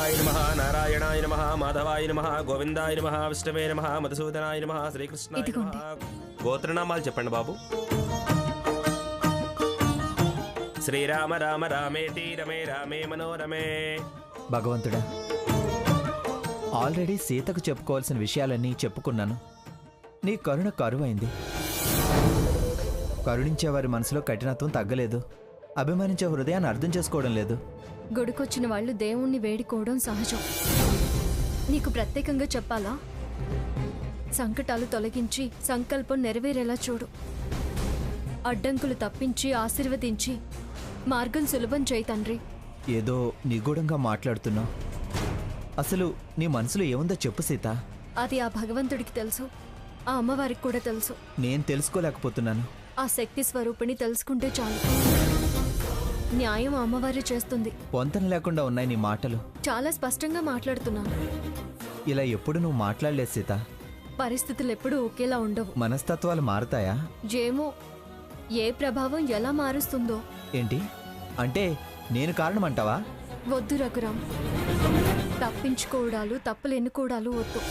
గోవిందాయ నమః నారాయణాయ నమః మాధవాయ నమః గోవిందాయ నమః విష్ణవే నమః మధుసూదనాయ నమః శ్రీకృష్ణాయ నమః. గోత్రనామాలు చెప్పండి బాబు. శ్రీరామ రామ రామేతి రమే రామే మనోరమే. భగవంతుడా, ఆల్రెడీ సీతకు చెప్పుకోవాల్సిన విషయాలన్నీ చెప్పుకున్నాను. నీ కరుణ కరువైంది. కరుణించే వారి మనసులో కఠినత్వం తగ్గలేదు. అభిమానించే హృదయాన్ని అర్థం చేసుకోవడం లేదు. గుడికొచ్చిన వాళ్ళు దేవుణ్ణి వేడుకోవడం సహజం. నీకు ప్రత్యేకంగా చెప్పాలా? సంకటాలు తొలగించి సంకల్పం నెరవేరేలా చూడు. అడ్డంకులు తప్పించి ఆశీర్వదించి మార్గం సులభం చేయి తండ్రి. ఏదో నిగూఢంగా మాట్లాడుతున్నావు. అసలు నీ మనసులో ఏముందో చెప్పు సీత. అది ఆ భగవంతుడికి తెలుసు, ఆ అమ్మవారికి కూడా తెలుసు. నేను తెలుసుకోలేకపోతున్నాను. ఆ శక్తి స్వరూపిణి తెలుసుకుంటే చాలు. న్యాయం అమ్మవారి చేస్తుంది. పొంతన లేకుండా ఉన్నాయి నీ మాటలు. చాలా స్పష్టంగా మాట్లాడుతున్నాను. ఇలా ఎప్పుడు నువ్వు మాట్లాడలేదు సీత. పరిస్థితులు ఎప్పుడూ ఒకేలా ఉండవు. మనస్తత్వాలు మారతాయా? ఏమో, ఏ ప్రభావం ఎలా మారుస్తుందో. ఏంటి అంటే నేను కారణమంటావా? వద్దు రఘురాం, తప్పించుకోవడాలు తప్పులు ఎన్నుకోవడాలు వద్దు.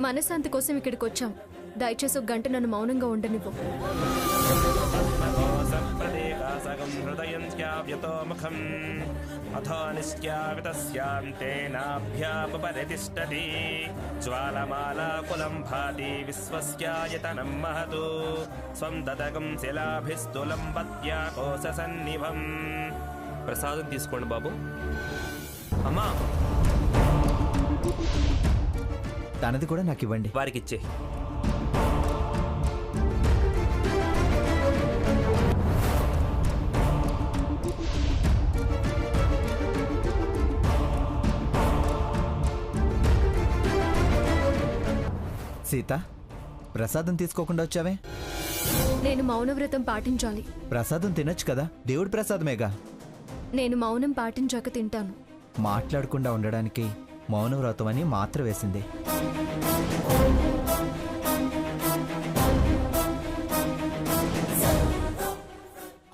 మనశాంతి కోసం ఇక్కడికి వచ్చాం. దయచేసి ఒక గంట నన్ను మౌనంగా ఉండనివ్వు. ప్రసాదం తీసుకోండి బాబు. అమ్మా, తనది కూడా నాకు ఇవ్వండి. వారికి ఇచ్చే. సీత, ప్రసాదం తీసుకోకుండా వచ్చావే? నేను మౌనవ్రతం పాటించాలి. ప్రసాదం తినొచ్చు కదా, దేవుడి ప్రసాదమేగా. నేను మౌనం పాటించాక తింటాను. మాట్లాడకుండా ఉండడానికి మౌనవ్రతం అని మాత్ర వేసింది.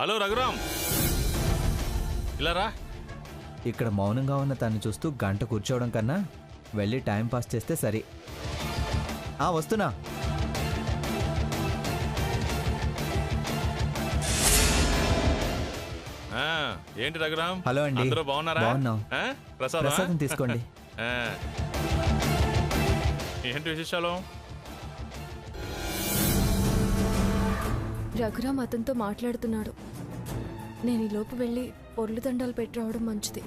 హలో రఘురామ్, ఇలా రా. ఇక్కడ మౌనంగా ఉన్న తను చూస్తూ గంట కూర్చోవడం కన్నా వెళ్ళి టైం పాస్ చేస్తే సరి. వస్తున్నా. ఏంటి రఘురామ్? హలో అండి. అందరూ బాగున్నారా? బాగున్నాం. ప్రసాదం తీసుకోండి. ఏంటి విశేషాలు? రఘురామ్ అతనితో మాట్లాడుతున్నాడు. నేను ఈ లోపు వెళ్ళి పొర్లు దండాలు పెట్టి రావడం మంచిది.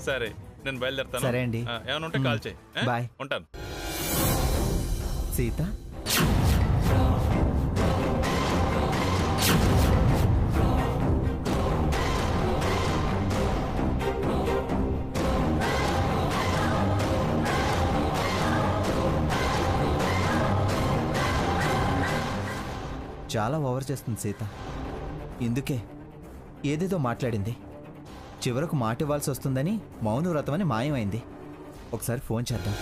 సరే, నేను బయలుదేరుతాను. సరే అండి. ఏమైనా ఉంటే కాల్ చేయి. బాయ్. ఉంటాను. సీత, చాలా ఓవర్ చేస్తుంది సీత. ఇందుకే ఏదేదో మాట్లాడింది. చివరకు మాట ఇవ్వాల్సి వస్తుందని మౌనవ్రతం అని మాయమైంది. ఒకసారి ఫోన్ చేద్దాం.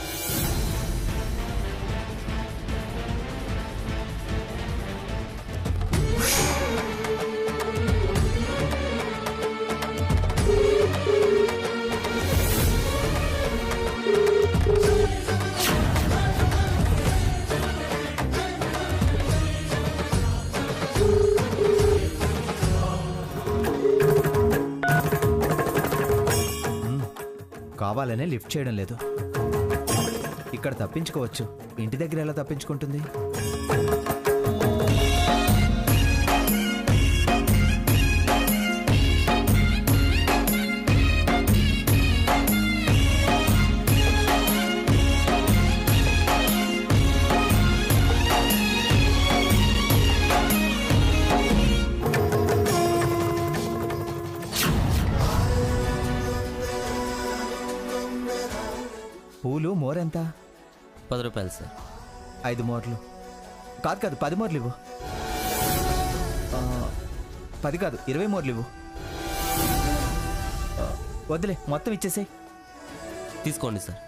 కావాలనే లిఫ్ట్ చేయడం లేదు. ఇక్కడ తప్పించుకోవచ్చు, ఇంటి దగ్గర ఎలా తప్పించుకుంటుంది? పూలు మోరెంత? 10 రూపాయలు సార్. 5 మోర్లు. కాదు 10 మోర్లు ఇవ్వు. 10 కాదు 20 మోర్లు ఇవ్వు. వద్దులే, మొత్తం ఇచ్చేసేయ్. తీసుకోండి సార్.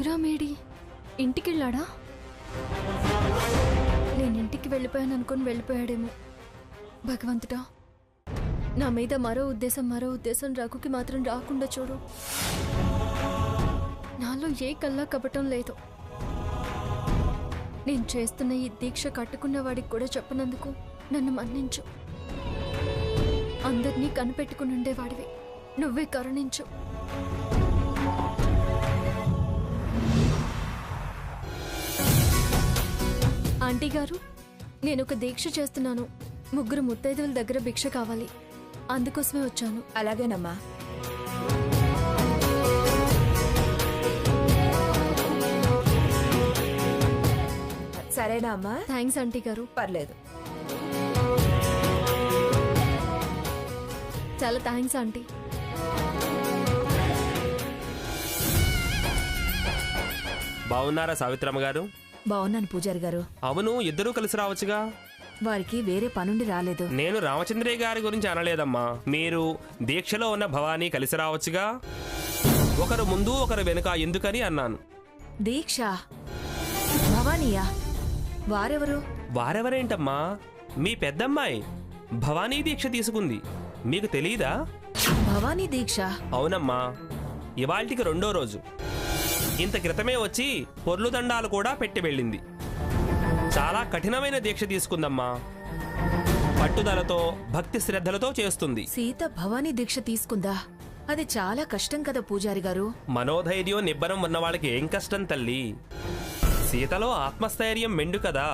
రఘురామేడి ఇంటికెళ్ళాడా? నేను ఇంటికి వెళ్ళిపోయాను అనుకుని వెళ్ళిపోయాడేమో. భగవంతుడా, నా మీద మరో ఉద్దేశం రఘుకి మాత్రం రాకుండా చూడు. నాలో ఏ కల్లా కపటం లేదు. నేను చేస్తున్న ఈ దీక్ష కట్టుకున్న వాడికి కూడా చెప్పనందుకు నన్ను మన్నించు. అందరినీ కనిపెట్టుకుని ఉండేవాడివి, నువ్వే కరుణించు. ఆంటీ గారు, నేను ఒక దీక్ష చేస్తున్నాను. 3 ముత్తైదువుల దగ్గర భిక్ష కావాలి, అందుకోసమే వచ్చాను. అలాగేనమ్మా. సరేనా అమ్మా? థ్యాంక్స్ ఆంటీ గారు. పర్లేదు. చాలా థ్యాంక్స్ ఆంటీ. బాగున్నారా సావిత్రమ్మ గారు? బాగున్నాను పూజారి గారు. అవును, ఇద్దరూ కలిసి రావచ్చుగా. వారికి వేరే పనుండి రాలేదు. నేను రామచంద్రయ్య గారి గురించి అనలేదమ్మా. మీరు దీక్షలో ఉన్న భవానీ కలిసి రావచ్చుగా. ఒకరు ముందు ఒకరు వెనుక ఎందుకని అన్నాను. దీక్ష భవానీయా? వారెవరు? వారెవరేంటమ్మా, మీ పెద్దమ్మాయి భవానీ దీక్ష తీసుకుంది. మీకు తెలీదా? భవానీ దీక్ష? అవునమ్మా, ఇవాల్టికి 2వ రోజు. ఇంత క్రితమే వచ్చి పొర్లు దండాలు కూడా పెట్టి వెళ్ళింది. చాలా కఠినమైన దీక్ష తీసుకుందమ్మా. పట్టుదలతో భక్తి శ్రద్ధలతో చేస్తుంది. సీత భవానీ దీక్ష తీసుకుందా? అది చాలా కష్టం కదా పూజారి గారు. మనోధైర్యం నిబ్బరం ఉన్న వాళ్ళకి ఏం కష్టం తల్లి. సీతలో ఆత్మస్థైర్యం మెండు కదా,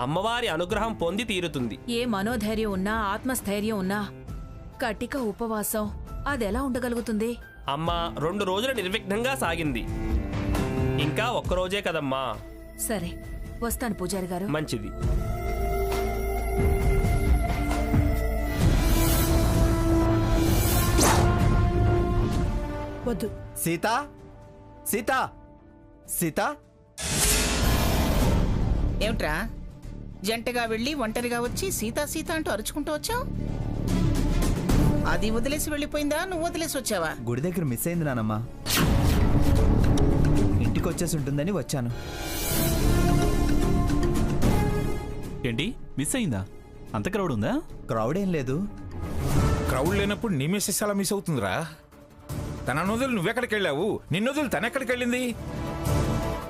అమ్మవారి అనుగ్రహం పొంది తీరుతుంది. ఏ మనోధైర్యం ఉన్నా ఆత్మస్థైర్యం ఉన్నా కటిక ఉపవాసం అదెలా ఉండగలుగుతుంది? అమ్మా 2 రోజులు నిర్విఘ్నంగా సాగింది. ఇంకా 1 రోజే కదమ్మా. సరే, వస్తాను పూజారి గారు. మంచిది. వద్దు. సీత, సీత, సీత. ఏమిట్రా, జంటగా వెళ్ళి ఒంటరిగా వచ్చి సీతా సీత అంటూ అరుచుకుంటూ వచ్చావు? అది వదిలేసి వెళ్ళిపోయిందా, నువ్వు వదిలేసి వచ్చావా? గుడి దగ్గర మిస్ అయింది నానమ్మా. ఇంటికి వచ్చేసి ఉంటుందని వచ్చాను. ఏంటి మిస్ అయిందా? అంత క్రౌడ్ ఉందా? క్రౌడ్ ఏం లేదు. క్రౌడ్ లేనప్పుడు నీ మిస్సెస్ అలా మిస్ అవుతుందిరా. తన వదిలి నువ్వెక్కడికి వెళ్ళావు? నిన్ను వదిలి తనెక్కడికి వెళ్ళింది?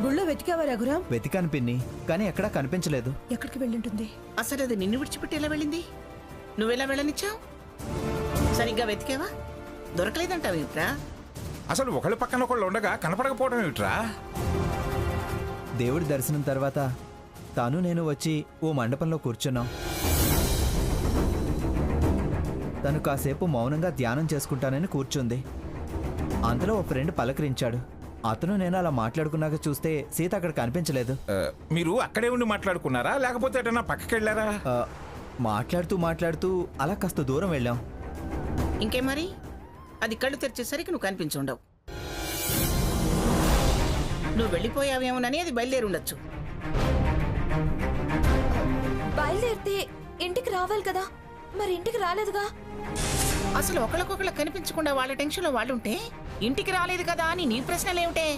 గుళ్ళో వెతికావా రఘురాం? వెతికాను పిన్ని, కానీ ఎక్కడా కనిపించలేదు. ఎక్కడికి వెళ్ళింటుంది? అసలు అది నిన్ను విడిచిపెట్టి ఎలా వెళ్ళింది? నువ్వెలా వెళ్ళనిచ్చావు? సరిగ్గా వెతికావా? దొరకలేదంటావు ఏమిట్రా? అసలు ఒకళ్ళ పక్కన ఒకళ్ళు ఉండగా కనపడకపోవడం ఏమిట్రా? దేవుడి దర్శనం తర్వాత తాను నేను వచ్చి ఓ మండపంలో కూర్చున్నాం. తను కాసేపు మౌనంగా ధ్యానం చేసుకుంటానని కూర్చుంది. అంతలో ఓ ఫ్రెండ్ పలకరించాడు. అతను నేను అలా మాట్లాడుకున్నాక చూస్తే సీత అక్కడ కనిపించలేదు. మీరు అక్కడే ఉండి మాట్లాడుకున్నారా, లేకపోతే ఎటన్నా పక్కకి వెళ్ళారా? మాట్లాడుతూ అలా కాస్త దూరం వెళ్ళాం. ఇంకే మరి, అది కళ్ళు తెరిచేసరికి నువ్వు కనిపించుండవు. నువ్వు వెళ్ళిపోయావేమోనని అది బయలుదేరి ఉండొచ్చు. బయలుదేరితే ఇంటికి రావాలి కదా, మరి ఇంటికి రాలేదుగా. అసలు ఒకళ్ళకొకళ్ళు కనిపించకుండా వాళ్ళ టెన్షన్లో వాళ్ళుంటే ఇంటికి రాలేదు కదా అని నీ ప్రశ్నలేమిటే?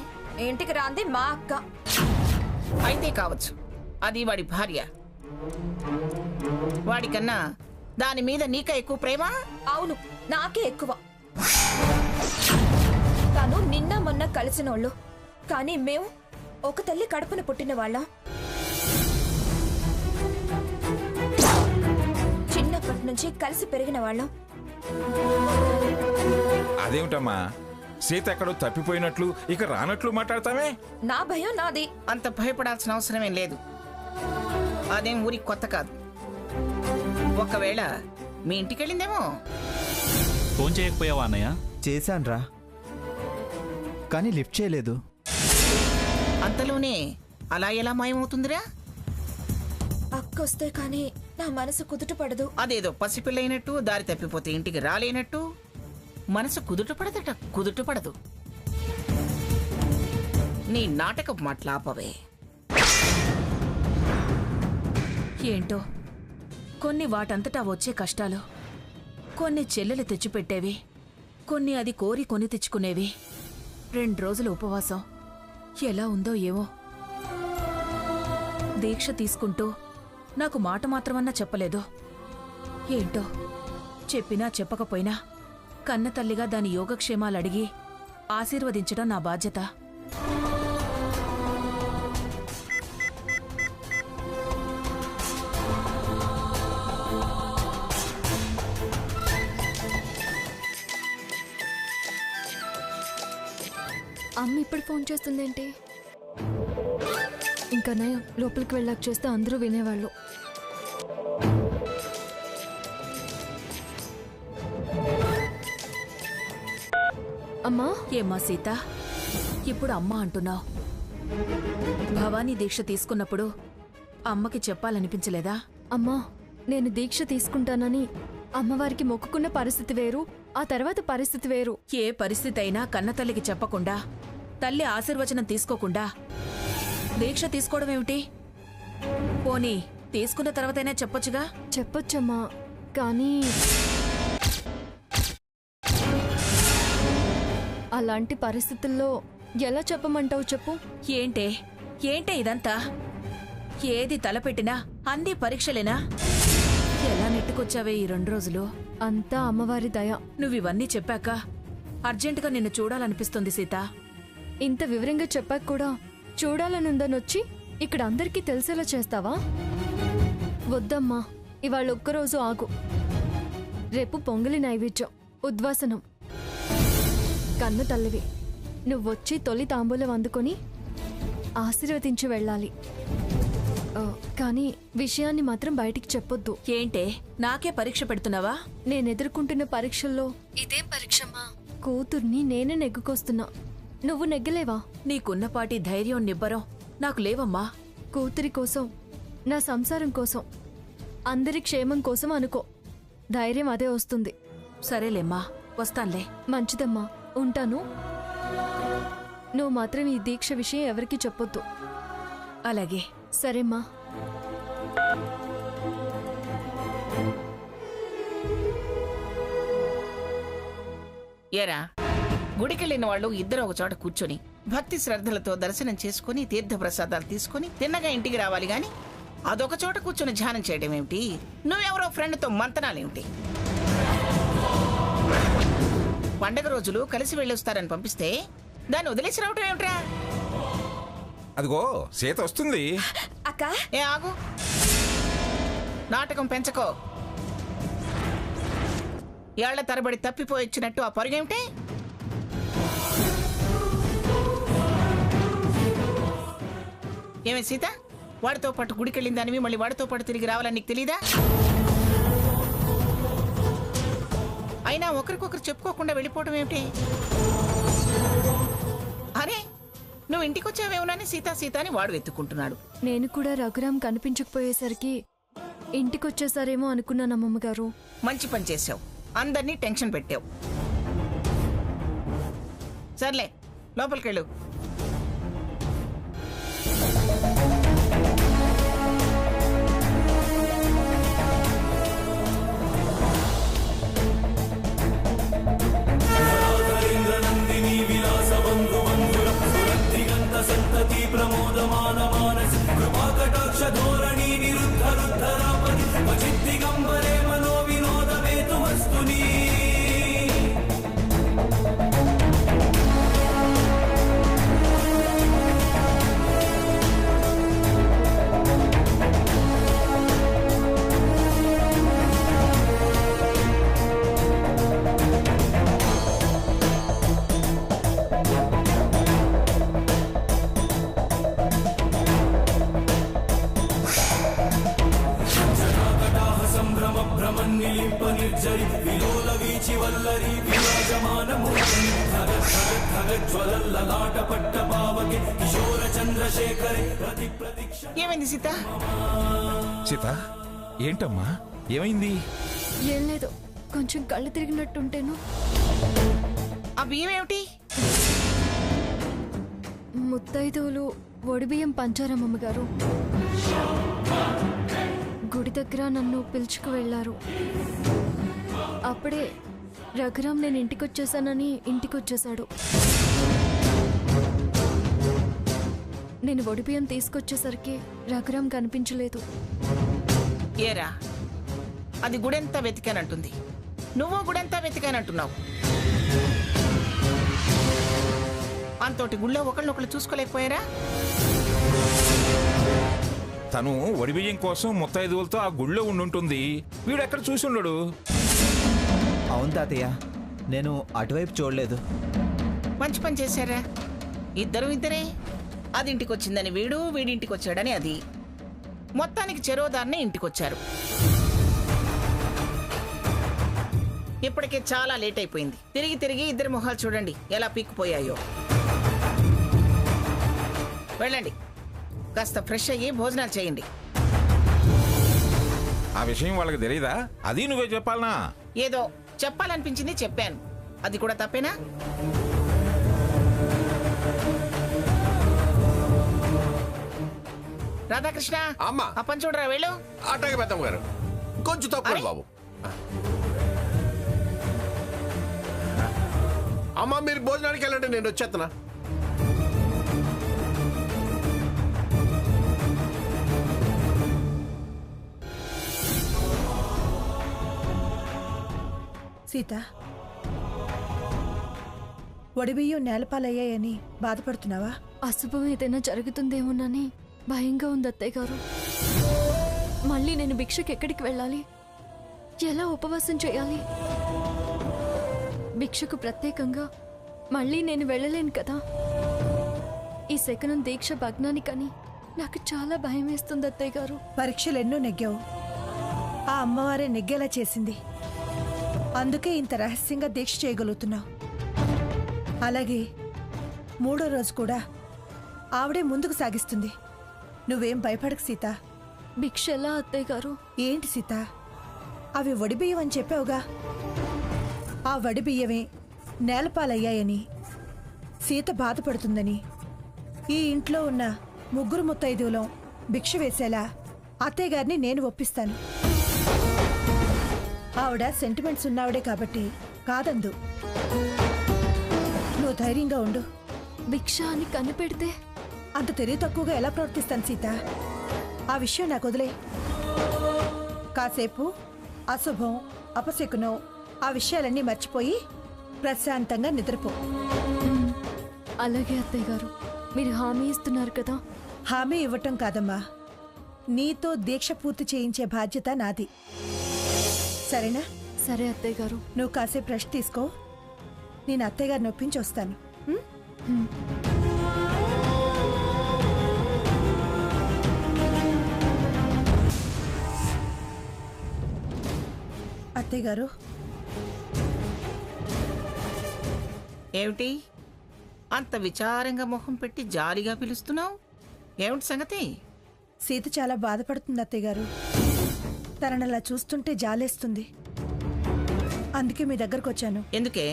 ఇంటికి రాంది మా అక్క. అయితే కావచ్చు, అది వాడి భార్య. వాడికన్నా దాని మీద నీకే ఎక్కువ ప్రేమ? అవును, నాకే ఎక్కువ. తను నిన్న మొన్న కలిసినోళ్ళు, కానీ మేము ఒక తల్లి కడుపున పుట్టిన వాళ్ళం. చిన్నప్పటి నుంచి కలిసి పెరిగిన వాళ్ళం. అదేమిటమ్మా, సీత ఎక్కడో తప్పిపోయినట్లు ఇక రానట్లు మాట్లాడతామే? నా భయం నాది. అంత భయపడాల్సిన అవసరమేం లేదు. అదేం ఊరికి కొత్త కాదు. ఒకవేళ మీ ఇంటికి వెళ్ళిందేమో. ఫోన్ చేయకపోయావా అన్నయ్య? చేశాన్రా, కానీ లిఫ్ట్ చేయలేదు. అంతలోనే అలా ఎలా మాయమవుతుందిరా? అక్కొస్తే కానీ నా మనసు కుదుట పడదు. అదేదో పసిపిల్ల అయినట్టు, దారి తప్పిపోతే ఇంటికి రాలేనట్టు. మనసు కుదుట పడదట, కుదుట పడదు. నీ నాటకం మాట్లాపవే. ఏంటో కొన్ని వాటంతటా వచ్చే కష్టాలు. కొన్ని చెల్లెలు తెచ్చిపెట్టేవి, కొన్ని అది కోరి కొని తెచ్చుకునేవి. 2 రోజుల ఉపవాసం, ఎలా ఉందో ఏమో. దీక్ష తీసుకుంటూ నాకు మాట మాత్రమన్నా చెప్పలేదు. ఏంటో చెప్పినా చెప్పకపోయినా కన్న తల్లిగా దాని యోగక్షేమాలు అడిగి ఆశీర్వదించడం నా బాధ్యత. అమ్మ ఇప్పుడు ఫోన్ చేస్తుందేంటి? ఇంకా నయం, లోపలికి వెళ్ళాక చేస్తే అందరూ వినేవాళ్ళు. అమ్మా. ఏమ్మా సీత, ఇప్పుడు అమ్మ అంటున్నావు. భవానీ దీక్ష తీసుకున్నప్పుడు అమ్మకి చెప్పాలనిపించలేదా? అమ్మా, నేను దీక్ష తీసుకుంటానని అమ్మవారికి మొక్కుకున్న పరిస్థితి వేరు, ఆ తర్వాత పరిస్థితి వేరు. ఏ పరిస్థితి అయినా కన్నతల్లికి చెప్పకుండా, తల్లి ఆశీర్వచనం తీసుకోకుండా దీక్ష తీసుకోవడం ఏమిటి? పోనీ తీసుకున్న తర్వాతైనా చెప్పొచ్చుగా. చెప్పొచ్చమ్మా, కానీ అలాంటి పరిస్థితుల్లో ఎలా చెప్పమంటావు చెప్పు? ఏంటే ఇదంతా? ఏది తలపెట్టినా అన్నీ పరీక్షలేనా? ఎలా నెట్టుకొచ్చావే ఈ 2 రోజులు? అంతా అమ్మవారి దయ. నువ్వివన్నీ చెప్పాక అర్జెంటుగా నిన్ను చూడాలనిపిస్తుంది సీత. ఇంత వివరంగా చెప్పాక కూడా చూడాలనుందనొచ్చి ఇక్కడ అందరికీ తెలిసేలా చేస్తావా? వద్దమ్మా, ఇవాళ ఒక్కరోజు ఆగు. రేపు పొంగలి నైవేద్యం, ఉద్వాసనం. కన్న తల్లివి, నువ్వొచ్చి తొలి తాంబూలం అందుకొని ఆశీర్వదించి వెళ్ళాలి. కానీ విషయాన్ని మాత్రం బయటికి చెప్పొద్దు. ఏంటే నాకే పరీక్ష పెడుతున్నావా? నేనెదుర్కొంటున్న పరీక్షల్లో ఇదేం పరీక్షమ్మా? కూతుర్ని నేనే నెగ్గుకొస్తున్నా, నువ్వు నెగ్గలేవా? నీకున్నపాటి ధైర్యం నిబ్బరం నాకు లేవమ్మా. కూతురి కోసం, నా సంసారం కోసం, అందరి క్షేమం కోసం అనుకో. ధైర్యం అదే వస్తుంది. సరేలేమ్మా, వస్తాన్లే. మంచిదమ్మా, ఉంటాను. నువ్వు మాత్రం ఈ దీక్ష విషయం ఎవరికీ చెప్పొద్దు. అలాగే. సరేమ్మా. ఏరా, గుడికెళ్ళిన వాళ్ళు ఇద్దరు ఒక చోట కూర్చొని భక్తి శ్రద్ధలతో దర్శనం చేసుకుని తీర్థప్రసాదాలు తీసుకుని తిన్నగా ఇంటికి రావాలి గాని అదొక చోట కూర్చొని ధ్యానం చేయడం ఏమిటి? నువ్వెవరో ఫ్రెండ్తో మంతనాలేమిటి? పండగ రోజులు కలిసి వెళ్ళొస్తారని పంపిస్తే దాన్ని వదిలేసి రావటం ఏమిట్రా? అదిగో సీత వస్తుంది. అక్క, ఏ ఆగు, నాటకం పెంచకో. ఏళ్ల తరబడి తప్పిపోయిచ్చినట్టు ఆ పరుగేమిటి? ఏమే సీత, వాడితో పాటు గుడికెళ్ళిందానివి మళ్ళీ వాడితో పాటు తిరిగి రావాలని నీకు తెలీదా? అయినా ఒకరికొకరు చెప్పుకోకుండా వెళ్ళిపోవడం ఏమిటి? అరే, నువ్వు ఇంటికి వచ్చావేమోనని సీతా సీత అని వాడు వెతుక్కుంటున్నాడు. నేను కూడా రఘురాం కనిపించకపోయేసరికి ఇంటికొచ్చేసారేమో అనుకున్నాను అమ్మమ్మగారు. మంచి పని చేసావు, అందరినీ టెన్షన్ పెట్టావు. సర్లే, లోపలికెళ్ళు. ఏమైంది సీత? సీత, ఏంటమ్మా ఏమైంది? ఏం లేదు, కొంచెం కళ్ళు తిరిగినట్టుంటేను. ఆ బియ్యం ఏమిటి? ముత్తైదువులు ఒడిబియ్యం పంచారమ్మగారు. గుడి దగ్గర నన్ను పిలుచుకు వెళ్లారు. అప్పుడే రఘురాం నేను ఇంటికొచ్చేసానని ఇంటికొచ్చేశాడు. నేను ఒడిబియ్యం తీసుకొచ్చేసరికి రఘురామ్ కనిపించలేదు. ఏరా, అది గుడెంతా వెతికానంటుంది, నువ్వు గుడెంతా వెతికానంటున్నావు. అంతోటి గుళ్ళో ఒకళ్ళనొకళ్ళు చూసుకోలేకపోయారా? తను వడిబియ్యం కోసం ముత్తైదువులతో ఆ గుళ్ళో ఉండుంటుంది, వీడెక్కడ చూసి ఉండడు. అవును తాతయ్య, నేను అటువైపు చూడలేదు. మంచి పని చేశారా, ఇద్దరు ఇద్దరే. అది ఇంటికి వచ్చిందని వీడు, వీడింటికి వచ్చాడని అది, మొత్తానికి చెరోదారిని ఇంటికొచ్చారు. ఇప్పటికే చాలా లేట్ అయిపోయింది. తిరిగి తిరిగి ఇద్దరు మొహాలు చూడండి ఎలా పీక్కుపోయాయో. వెళ్ళండి, కాస్త ఫ్రెష్ అయ్యి భోజనాలు చేయండి. ఆ విషయం వాళ్ళకి తెలియదా? అది నువ్వే చెప్పాలనా? ఏదో చెప్పాలనిపించింది చెప్పాను, అది కూడా తప్పేనా? రాధాకృష్ణ, అమ్మా. ఆ పని చూడరా, వెళ్ళు. అట్లాగే పెద్దమ్మ గారు, కొంచెం తక్కువ బాబు. అమ్మా మీరు భోజనానికి వెళ్ళండి, నేను వచ్చేస్తున్నా. సీత, వడిబియ్యం నేలపాలయ్యాయని బాధపడుతున్నావా? అశుభం ఏదైనా జరుగుతుందేమోనని భయంగా ఉంది అత్తయ్య గారు. మళ్ళీ నేను భిక్షకి ఎక్కడికి వెళ్ళాలి? ఎలా ఉపవాసం చేయాలి? భిక్షకు ప్రత్యేకంగా మళ్ళీ నేను వెళ్ళలేను కదా. ఈ శకనం దీక్ష భగ్నానికని నాకు చాలా భయం వేస్తుంది అత్తయ్య గారు. పరీక్షలెన్నో నెగ్గావు, ఆ అమ్మవారే నెగ్గేలా చేసింది. అందుకే ఇంత రహస్యంగా దీక్ష చేయగలుగుతున్నావు. అలాగే 3వ రోజు కూడా ఆవిడే ముందుకు సాగిస్తుంది. నువ్వేం భయపడకు సీత. భిక్ష ఎలా అత్తయ్య గారు? ఏంటి సీత, అవి వడిబియ్యం అని చెప్పావుగా. ఆ వడిబియ్యమే నేలపాలయ్యాయని, సీత బాధపడుతుందని ఈ ఇంట్లో ఉన్న 3 ముత్తైదువులం భిక్ష వేసేలా అత్తయ్య గారిని నేను ఒప్పిస్తాను. ఆవిడ సెంటిమెంట్స్ ఉన్నావిడే కాబట్టి కాదందు. నువ్వు ధైర్యంగా ఉండు. భిక్ష అని కనిపెడితే అంత తెలివి తక్కువగా ఎలా ప్రవర్తిస్తాను సీత? ఆ విషయం నాకు వదిలే. కాసేపు అశుభం, అపశకునం, ఆ విషయాలన్నీ మర్చిపోయి ప్రశాంతంగా నిద్రపో. అలాగే అత్తయ్య గారు, మీరు హామీ ఇస్తున్నారు కదా. హామీ ఇవ్వటం కాదమ్మా, నీతో దీక్ష పూర్తి చేయించే బాధ్యత నాది. సరేనా? సరే అత్తయ్య గారు. నువ్వు కాసేపు రెస్ట్ తీసుకో, నేను అత్తయ్య గారిని ఒప్పించి వస్తాను. అత్తయ్య గారు, ఏమిటి అంత విచారంగా మొహం పెట్టి జాలిగా పిలుస్తున్నావు? ఏమిటి సంగతి? సీత చాలా బాధపడుతుంది అత్తయ్య గారు. తనని అలా చూస్తుంటే జాలేస్తుంది. అందుకే మీ దగ్గరకు వచ్చాను. ఎందుకే?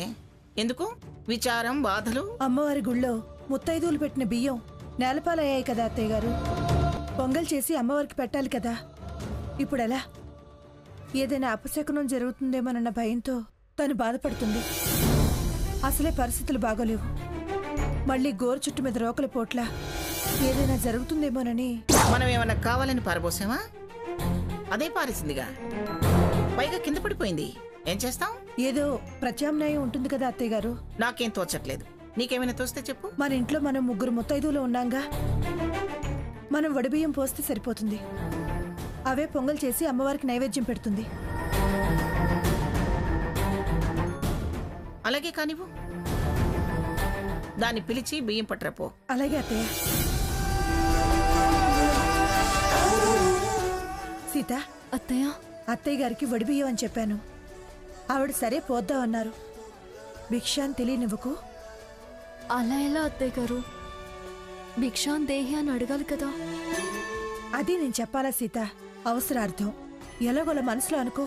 ఎందుకు విచారం, బాధలు? అమ్మవారి గుళ్ళో ముత్తైదువులు పెట్టిన బియ్యం నేలపాలయ్యాయి కదా అత్తయ్య గారు. పొంగల్ చేసి అమ్మవారికి పెట్టాలి కదా. ఇప్పుడు ఎలా? ఏదైనా అపశకునం జరుగుతుందేమోనన్న భయంతో తను బాధపడుతుంది. అసలే పరిస్థితులు బాగోలేవు. మళ్ళీ గోరు చుట్టు మీద రోకల పోట్ల ఏదైనా జరుగుతుందేమోనని. మనం ఏమన్నా కావాలని పారబోసామా? అదే పారేసిందిగా, పైగా కింద పడిపోయింది. ఏం చేస్తాం? ఏదో ప్రత్యామ్నాయం ఉంటుంది కదా అత్తయ్య గారు. నాకేం తోచట్లేదు. నీకేమైనా తోస్తే చెప్పు. మన ఇంట్లో మనం 3 ముత్తైదువులు ఉన్నాంగా. మనం వడిబియ్యం పోస్తే సరిపోతుంది. అవే పొంగల్ చేసి అమ్మవారికి నైవేద్యం పెడుతుంది. అలాగే కానివ్వు. దాన్ని పిలిచి బియ్యం పట్టరపో. అలాగే అత్తయ్య. సీత, అత్తయ్య, అత్తయ్య గారికి వడిబియ్యం అని చెప్పాను. ఆవిడ సరే పోద్దామన్నారు. భిక్షాన్ తెలియనివ్వకు. అలా ఎలా అత్తయ్య గారు? భిక్షాన్ దేహి అని అడగాలి కదా. అది నేను చెప్పాలా సీత? అవసరార్థం. ఎలాగోలా మనసులో అనుకో.